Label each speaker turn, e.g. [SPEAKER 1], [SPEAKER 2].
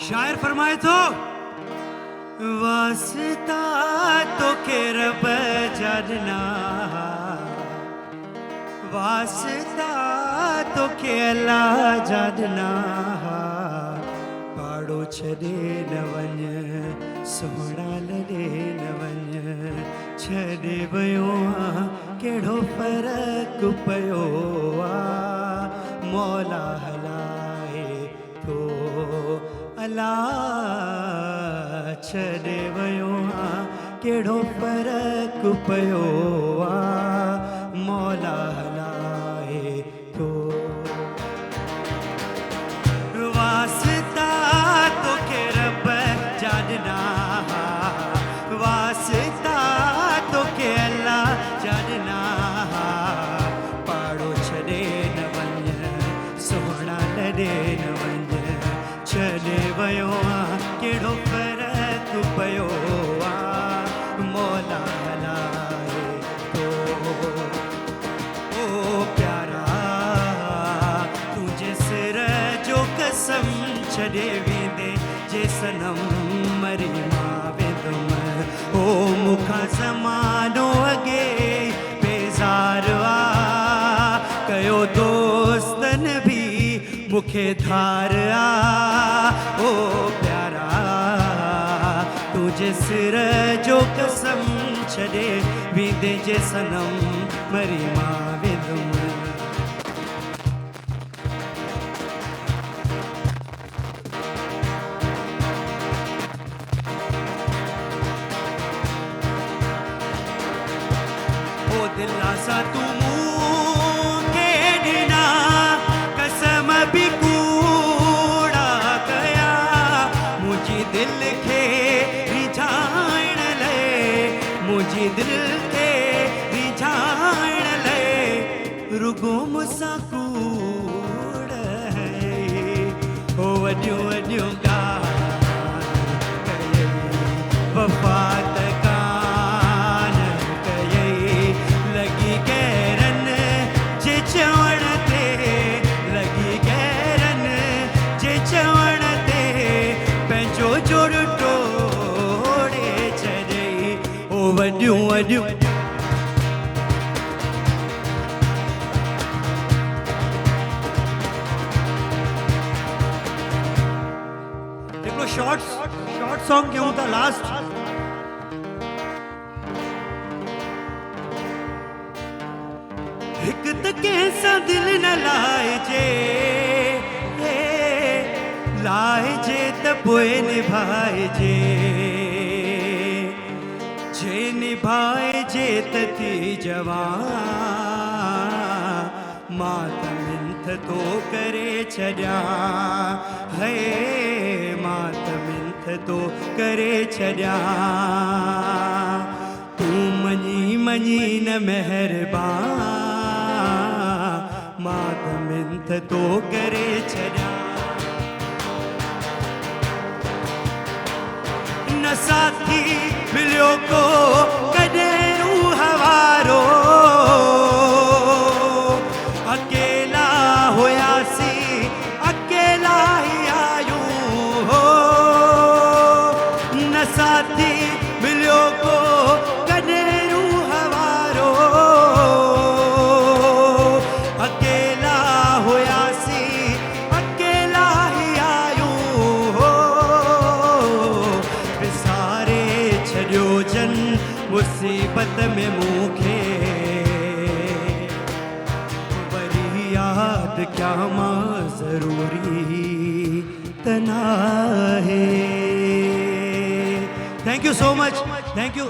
[SPEAKER 1] शायर फरमाए तो वास्ता तो के रब जानना, वास्ता तो के अल्लाह जानना, पाड़ो छॾे न वञ सोहणा लॾे न वञ, छॾे वियो आहे कहिड़ो फ़र्क़ु पियो आहे, मौला हलाए थो अला, छॾे वियो आहे कहिड़ो फ़र्क़ु पियो आहे, मौला हलाए थो। वास्ता तो के रब जानना, वास्ता तो के अल्लाह जानना, पाड़ो छॾे न वञ सोहणा लॾे न वञ, छॾे वियो आहे कहिड़ो फ़र्क़ु पियो आहे, मौला हलाए थो। ओ प्यारा तुंहिंजे सिर जो कसम छॾे वेंदे जे सनम मरी मां वेंदुमि, ओ मूंखां ज़मानो अॻे बेज़ार आहे, कयो दोस्तनि बि मूंखे धार आहे, ओ प्यारा तुंहिंजे सिर जो कसम छॾे वेंदे जे सनम मरी मां वेंदुमि। ओ दिला सा तू मूंखे ॾिना कसम बि कूड़ा कया, मुंहिंजी दिलि खे रिझाइण लाइ, मुंहिंजी दिलि खे रिझाइण लाइ रुगो मूंसां कूड़ हो वॾियूं वॾियूं ॻाल्हि कयई, वफ़ा त कान कयई, लॻी गैरनि जे चवण ते, लॻी गैरनि जे चवण ते, पंहिंजो जोड़ टोड़े छॾई, ओ वॾियूं वॾियूं हिकिड़ो शॉर्ट सॉन्ग कयूं था लास्ट। हिकु त कंहिंसां दिलि न लाइजे, लाइजे त पोइ निभाइजे, जे निभाइजे त थी जवान, मां त मिंथ तो करे छॾियां, है मां त मिंथ तो करे छॾियां, तूं मञी मञी न महिरबान, मां त मिंथ तो करे छॾियां, न साथी मिलियो को कॾहिं रूह वारो, अकेला हुयासीं अकेला ई आयूं हो, न साथी मिलियो को कॾहिं रूह वारो, अकेला हुयासीं अकेला ई आयूं हो, विसारे छॾियो जन मुसीबत में मूंखे, वरी यादि क्या मां ज़रूरी त नाहे। Thank you so much, thank you.